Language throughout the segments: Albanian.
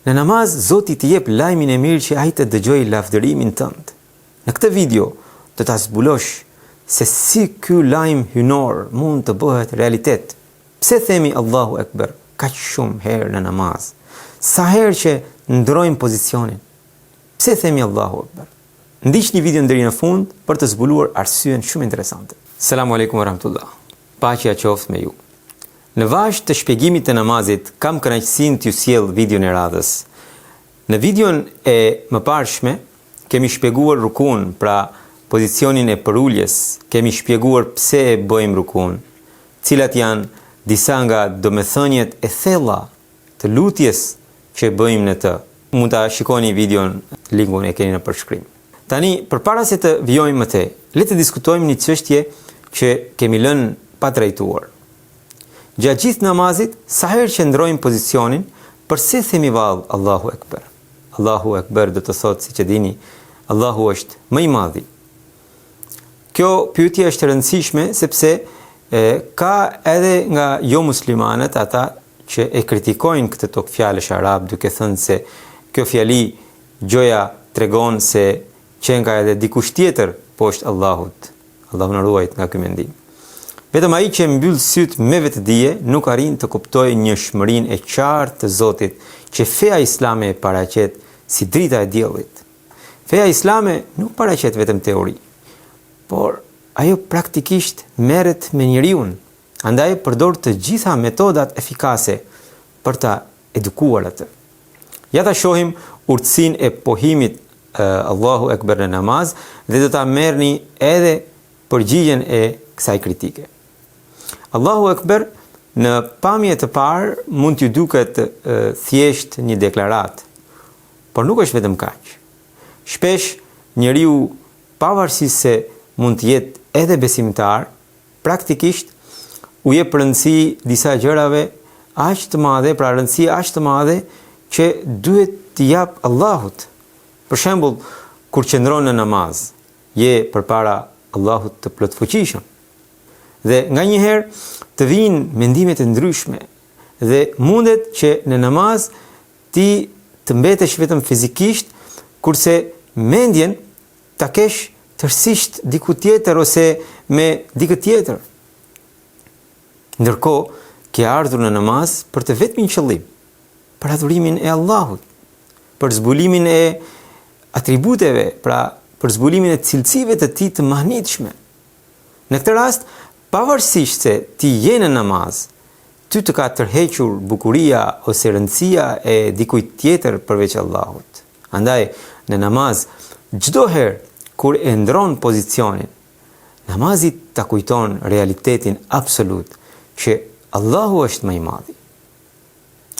Në namaz, Zoti të jep lajmin e mirë që ai të dëgjojë lavdërimin tënd. Në këtë video do ta zbulosh se si ky lajm hynor mund të bëhet realitet. Pse themi Allahu Ekber kaq shumë herë në namaz? Sa herë që ndrojmë pozicionin? Pse themi Allahu Ekber? Ndiqni videon deri në fund për të zbuluar arsyen shumë interesante. Selamu alaikum wa rahmatullah. Paqja qoftë me ju. Në vazhdim të shpjegimit të namazit, kam kënaqësinë t'ju sjell videon e radhës. Në videon e mëparshme kemi shpjeguar rukun, pra pozicionin e përuljes, kemi shpjeguar pse e bëjmë rukun, cilat janë disa nga domethënjet e thella të lutjes që bëjmë në të. Mund ta shikoni videon, linkun e keni në përshkrim. Tani, përpara se të vijojmë më tej, le të diskutojmë një çështje që kemi lënë pa trajtuar. Gjatë gjithë namazit, sa herë që ndrojmë pozicionin, përse themi vallë Allahu Ekber? Allahu Ekber do të thotë, siç e dini, Allahu është më i madhi. Kjo pyetje është e rëndësishme sepse ka edhe nga jo muslimanët ata që e kritikojnë këtë tokë fjalësh arab, duke thënë se kjo fjali gjoja tregon se që nga edhe dikush tjetër poshtë Allahut. Allahu na ruaj nga ky mendim. Vetëm ai që mbyll syt me vetëdije nuk arrin të kuptojë njëshmërinë e qartë të Zotit që feja islame e paraqet si drita e diellit. Feja islame nuk paraqet vetëm teori, por ajo praktikisht merret me njeriu, andaj përdor të gjitha metodat efikase për ta edukuar atë. Ja ta shohim urtësinë e pohimit Allahu Ekber në namaz dhe do ta merrni edhe përgjigjen e kësaj kritike. Allahu Ekber në pamje të parë mund t'ju duket thjesht një deklarat, por nuk është vetëm kaq. Shpesh njeriu, pavarësisht se mund të jetë edhe besimtar, praktikisht u jep rëndësi disa gjërave aq të madhe, pra rëndësi aq të madhe që duhet t'i jap Allahut. Për shembull, kur qëndron në namaz, je përpara Allahut të plotfuqishëm. Dhe nga njëherë të vinë mendimet e ndryshme dhe mundet që në namaz ti të mbetesh vetëm fizikisht, kurse mendjen ta kesh tërësisht diku tjetër ose me dikë tjetër. Ndërkohë, ke ardhur në namaz për të vetmin qëllim, për adhurimin e Allahut, për zbulimin e atributeve, pra për zbulimin e cilësive të tij të mahnitshme. Në këtë rast, pavarësisht se ti je në namaz, ty të ka tërhequr bukuria ose rëndësia e dikujt tjetër përveç Allahut. Andaj, në namaz, çdo herë kur e ndron pozicionin, namazi ta kujton realitetin absolut që Allahu është më i madhi.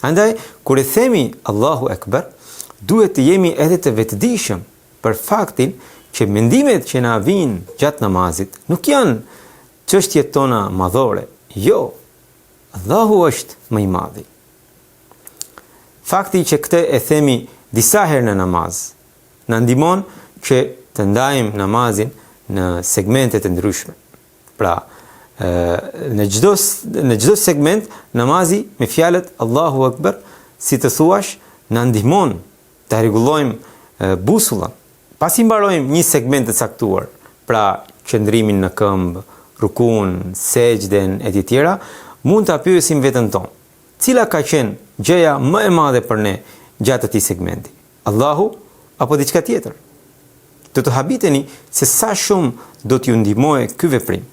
Andaj, kur e themi Allahu Ekber, duhet të jemi edhe të vetëdijshëm për faktin që mendimet që na vijnë gjatë namazit nuk janë çështjet tona madhore. Jo, Allahu është më i madhi. Fakti që këtë e themi disa herë në namaz na ndihmon që të ndajmë namazin në segmente të ndryshme. Pra, në çdo segment namazi me fjalët Allahu Ekber, si të thuash, na ndihmon të rregullojmë busullën. Pasi mbarojmë një segment të caktuar, pra qëndrimin në këmbë, rukun, sejdën e të tjera, mund ta pyesim veten tonë, cila ka qenë gjëja më e madhe për ne gjatë atij segmenti? Allahu apo diçka tjetër? Do të habiteni se sa shumë do t'ju ndihmojë ky veprim.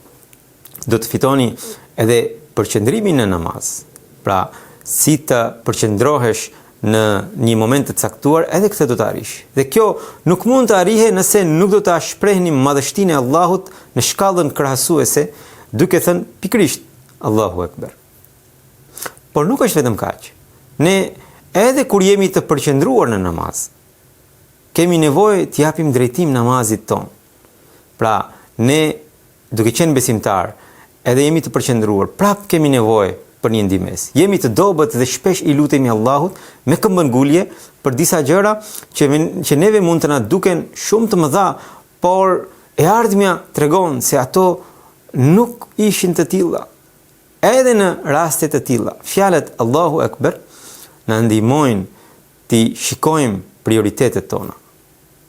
Do të fitoni edhe përqendrimin në namaz. Pra, si të përqendrohesh në një moment të caktuar, edhe këtë do të arrish. Dhe kjo nuk mund të arrihe nëse nuk do të shprehni madhështinë e Allahut në shkallën krahasuese, duke thënë pikërisht Allahu Ekber. Por nuk është vetëm kaq. Ne edhe kur jemi të përqendruar në namaz, kemi nevojë të japim drejtim namazit ton. Pra, ne duke qenë besimtar, edhe jemi të përqendruar, prap kemi nevojë për një ndihmës. Jemi të dobët dhe shpesh i lutemi Allahut me këmbëngulje për disa gjëra që neve mund të na duken shumë të mëdha, por e ardhmja tregon se ato nuk ishin të tilla. Edhe në raste të tilla, fjalët Allahu Ekber na ndihmojnë ti shikojmë prioritetet tona.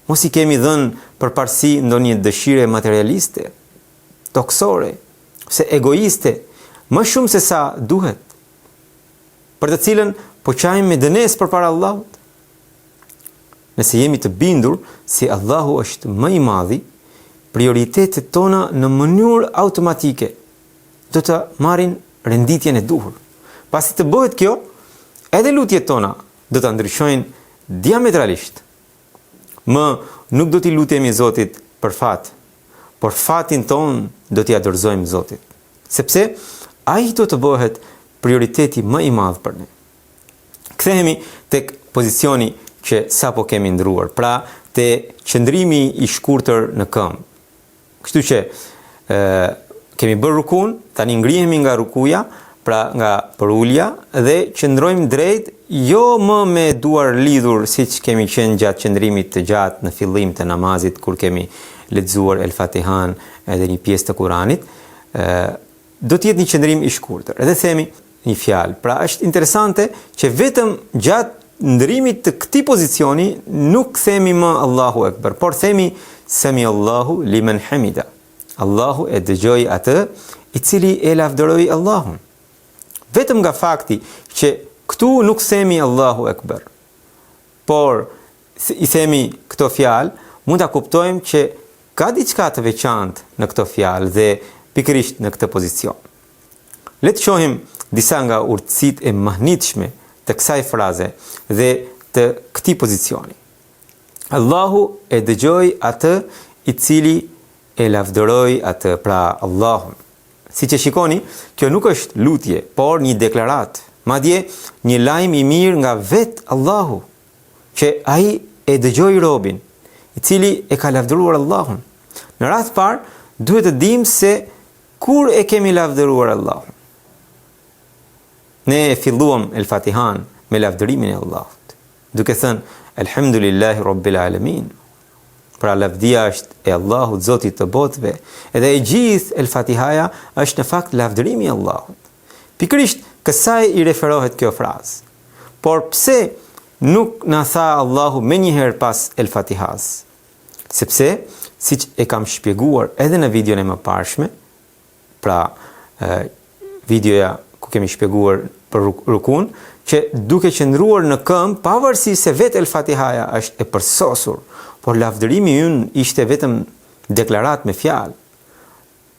Mos I kemi dhënë përparësi ndonjë dëshire materialiste, toksore, ose egoiste, më shumë se sa duhet, për të cilën po qajmë me dënes përpara Allahut. Nëse jemi të bindur se Allahu është më I madhi, prioritetet tona në mënyrë automatike do të marrin renditjen e duhur. Pasi të bëhet kjo, edhe lutjet tona do të ndryshojnë diametralisht. Më nuk do t'i lutemi Zotit për fat, por fatin ton do t'i dorëzojmë Zotit, sepse ai do të bëhet prioriteti më I madh për ne. Kthehemi tek pozicioni që sapo kemi ndruar, pra te qëndrimi I shkurtër në këmbë. Kështu që kemi bërë rukun, tani ngrihemi nga rukuja, pra nga përulja, dhe qëndrojmë drejt, jo më me duar lidhur siç kemi qenë gjatë qëndrimit të gjatë në fillim të namazit, kur kemi lexuar El Fatihan edhe një pjesë të Kuranit. Do të jetë një qëndrim I shkurtër. Edhe themi një fjalë. Pra është interesante që vetëm gjatë ndërimit të këtij pozicioni nuk themi më Allahu Ekber, por themi Sami Allahu liman hamida. Allahu e dëgjoi atë I cili e lavdëroi Allahun. Vetëm nga fakti që këtu nuk themi Allahu Ekber, por I themi këto fjalë, mund ta kuptojmë që ka diçka të veçantë në këto fjalë dhe pikërisht në këtë pozicion. Le të shohim disa nga urtësitë e mahnitshme të kësaj fraze dhe të këtij pozicioni. Allahu e dëgjoi atë I cili e lavdëroi atë, pra Allahun. Siç e shikoni, kjo nuk është lutje, por një deklarat, madje një lajm I mirë nga vet Allahu, që ai e dëgjoi robin, I cili e ka lavdëruar Allahun. Në rast parë, duhet të dimë se kur e kemi lavdëruar Allahun. Ne e filluam El Fatihan me lavdërimin e Allahut, duke thënë Elhamdulillahi Rabbil Alamin. Pra lavdia është e Allahut, Zotit të botëve, edhe e gjithë El Fatihaja është në fakt lavdërimi I Allahut. Pikërisht kësaj I referohet kjo frazë. Por pse nuk na tha Allahu menjëherë pas El Fatihas? Sepse, siç e kam shpjeguar edhe në videon e mëparshme, pra videoja ku kemi shpjeguar për rukun, që duke qëndruar në këmbë, pavarësisht se vetë El Fatihaja është e përsosur, por lavdërimi ynë ishte vetëm deklarat me fjalë.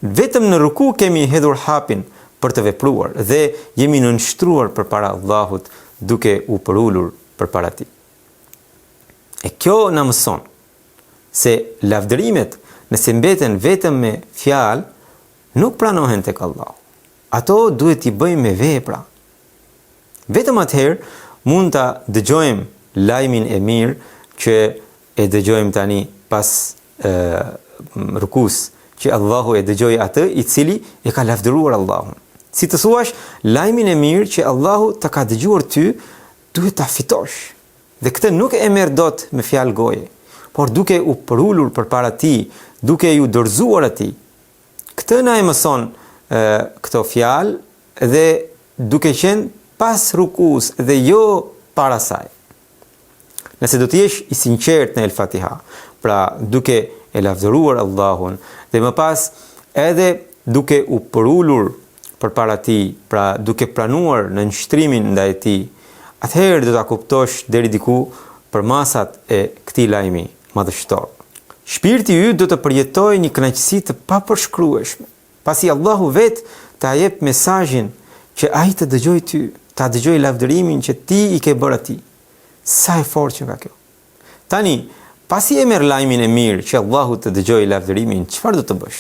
Vetëm në ruku kemi hedhur hapin për të vepruar dhe jemi nënshtruar përpara Allahut duke u përulur përpara Tij. E kjo na mëson se lavdërimet, nëse mbeten vetëm me fjalë, nuk pranohen tek Allahu. Ato duhet t'i bëjmë me vepra. Vetëm atëherë mund ta dëgjojmë lajmin e mirë që e dëgjojmë tani pas rukus, që Allahu e dëgjoi atë I cili e ka lavdëruar Allahun. Si të thuash, lajmin e mirë që Allahu të ka dëgjuar ty, duhet ta fitosh. Dhe këtë nuk e merr dot me fjalë goje, por duke u përulur përpara Tij, duke ju dorëzuar atij. Këtë na e mëson këto fjalë dhe duke qenë pas rukus dhe jo para saj. Nëse do të jesh I sinqert në El Fatiha, pra duke e lavdëruar Allahun dhe më pas edhe duke u përulur përpara Tij, pra duke pranuar në nshtrimin ndaj Tij, atëherë do ta kuptosh deri diku për masat e këtij lajmi madhështor. Shpirti yt do të përjetojë një kënaqësi të papërshkrueshme, pasi Allahu vet ta jep mesazhin që ai të dëgjojë ty, ta dëgjojë lavdërimin që ti I ke bërë atij. Sa e fortë që nga kjo. Tani, pasi e merr lajmin e mirë që Allahu të dëgjojë lavdërimin, çfarë do të bësh?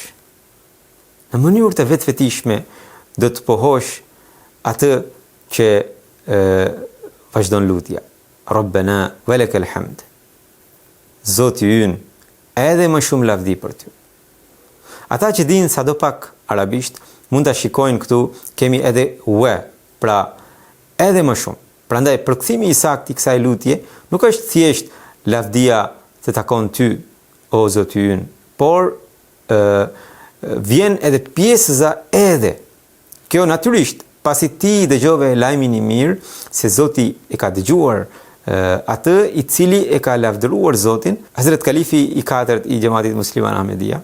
Në mënyrë të vetvetishme do të pohosh atë që vazhdon lutja. Rabbana walakal hamd. Zoti ynë, edhe më shumë lavdi për ty. Ata që dinë sadopak arabisht, mund ta shikojnë këtu, kemi edhe we, pra edhe më shumë. Prandaj përkthimi I saktë I kësaj lutje nuk është thjesht lavdia të takon ty, o Zoti ynë, por vjen edhe pjesa edhe. Kjo natyrisht, pasi ti dëgjove lajmin I mirë se Zoti e ka dëgjuar atë i cili e ka lavdëruar Zotin. Hazret Kalifi i 4 i Xhamatit Musliman Ahmedia,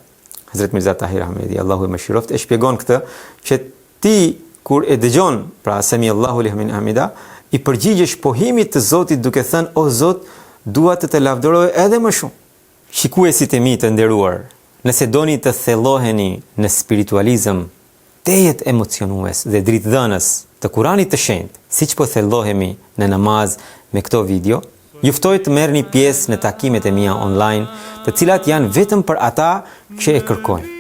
Hazret Mirza Tahir Ahmedi, Allahu e mëshiroft, e shpjegon këtë që ti kur e dëgjon pra Sami Allahu liman hamida, i përgjigjesh pohimit të Zotit duke thënë: o Zot, dua të lavdëroj edhe më shumë. Shikuesit e mi të nderuar, nëse doni të thelloheni në spiritualizëm, tejet emocionues dhe dritëdhënës të Kuranit të shenjtë, siç po thellohemi në namaz me këto video, juftoj të merrni pjesë në takimet e mia online, të cilat janë vetëm për ata që e kërkojnë.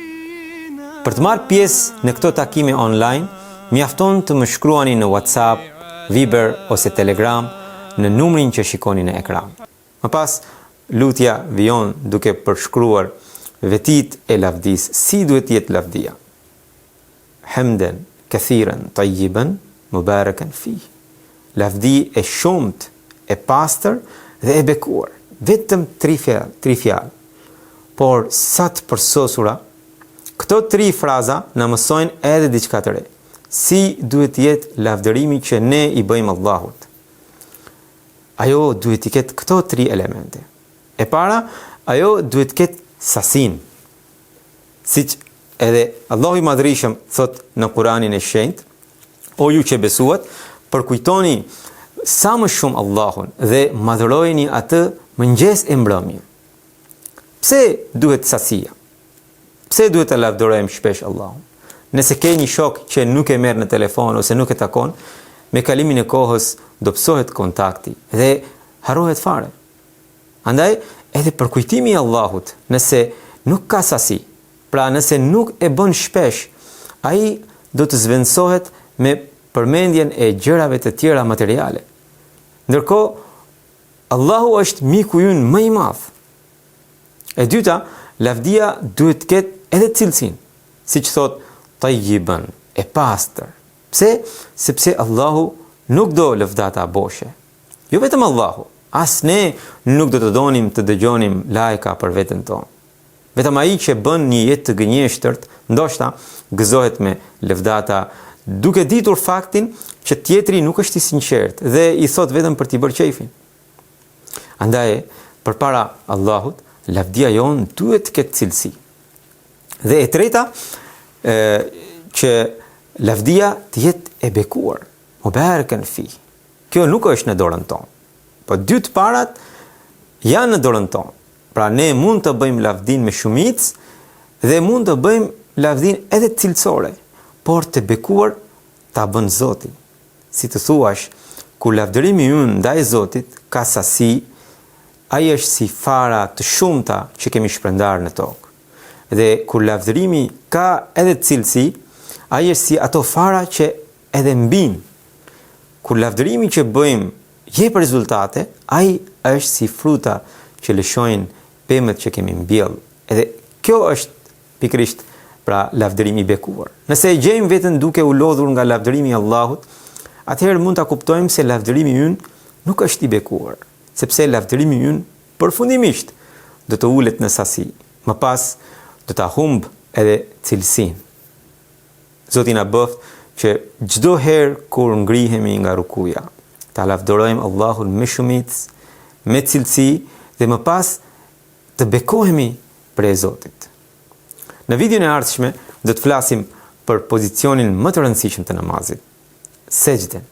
Për të marrë pjesë në këto takime online, mjafton të më shkruani në WhatsApp, Viber ose Telegram në numrin që shikoni në ekran. Më pas, lutja vijon duke përshkruar vetit e lavdis, si duhet jetë lavdia. Hamden, kathiran, tayyiban, mubarakan fi. Lavdi e shumt, e pastër dhe e bekuar. Vetëm 3 fjalë. Por sa të përsosura, këto 3 fraza na mësojnë edhe diçka të re. Si duhet jetë lavdërimi që ne i bëjmë Allahut. Ajo duhet të ketë këto 3 elemente. E para, ajo duhet të ketë sasin. Siç edhe Allahu i Madhrishëm thot në Kuranin e shenjtë: o ju që besuat, përkujtoni sa më shumë Allahun dhe madhrojeni atë mëngjes e mbrëmje. Pse duhet sasia? Pse duhet të lavdërojmë shpesh Allahun? Nëse ke një shok që nuk e merr në telefon ose nuk e takon, me kalimin e kohës do psohet kontakti dhe harrohet fare. Andaj, edhe përkujtimi i Allahut, nëse nuk ka sasi, pra nëse nuk e bën shpesh, ai do të zvendësohet me përmendjen e gjërave të tjera materiale. Ndërkohë, Allahu është miku ynë më i madh. E dyta, lavdia duhet të ketë edhe cilësinë, siç thot tayyiban, e pastër. Pse? Sepse Allahu nuk do lëvdata boshe. Jo vetëm Allahu, as ne nuk do të donim të dëgjonim lajka për veten tonë. Vetëm ai që bën një jetë të gënjeshtërt, ndoshta gëzohet me lëvdata, duke ditur faktin që tjetri nuk është i sinqert dhe i thot vetëm për t'i bërë qejfin. Andaj, përpara Allahut, lavdia jon duhet të ketë cilësi. Dhe e treta, që lavdia të jetë e bekuar, mubarakan fi. Kjo nuk është në dorën tonë, po 2 të parat janë në dorën tonë. Pra ne mund të bëjmë lavdin me shumicë dhe mund të bëjmë lavdin edhe cilësore, por të bekuar ta bën Zoti. Si të thuash, kur lavdërimi ynë ndaj Zotit ka sasi, ai është si fara të shumta që kemi shpërndar në tokë. Dhe kur lavdërimi ka edhe cilësi, ai është si ato fara që edhe mbin. Kur lavdërimi që bëjmë jep rezultate, ai është si fruta që lëshojnë pemët që kemi mbjell. Edhe kjo është pikrisht pra lavdërimi i bekuar. Nëse e gjejmë veten duke u lodhur nga lavdërimi i Allahut, atëherë mund ta kuptojmë se lavdërimi ynë nuk është i bekuar, sepse lavdërimi ynë përfundimisht do të ulet në sasi. Më pas do ta humb edhe cilësinë. Zoti na bëft që çdo herë kur ngrihemi nga rukuja, ta lavdërojmë Allahun me shumicë, me cilësi dhe më pas të bekohemi prej Zotit. Në videon e ardhshme do të flasim për pozicionin më të rëndësishëm të namazit, sejdën.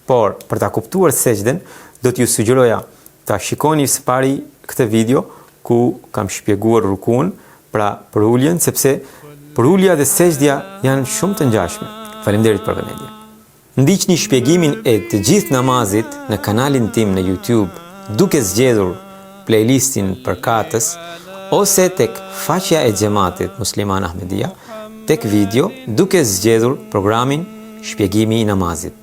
Por për ta kuptuar sejdën, do t'ju sugjeroja ta shikoni së pari këtë video ku kam shpjeguar rukun, pra për uljen, sepse për ulja dhe sejdja janë shumë të ngjashme. Faleminderit për vëmendje. Ndiqni shpjegimin e të gjithë namazit në kanalin tim në YouTube duke zgjedhur playlistin për katës, ose tek faqja e Xhamatit Musliman Ahmedia, tek video duke zgjedhur programin Shpjegimi i namazit.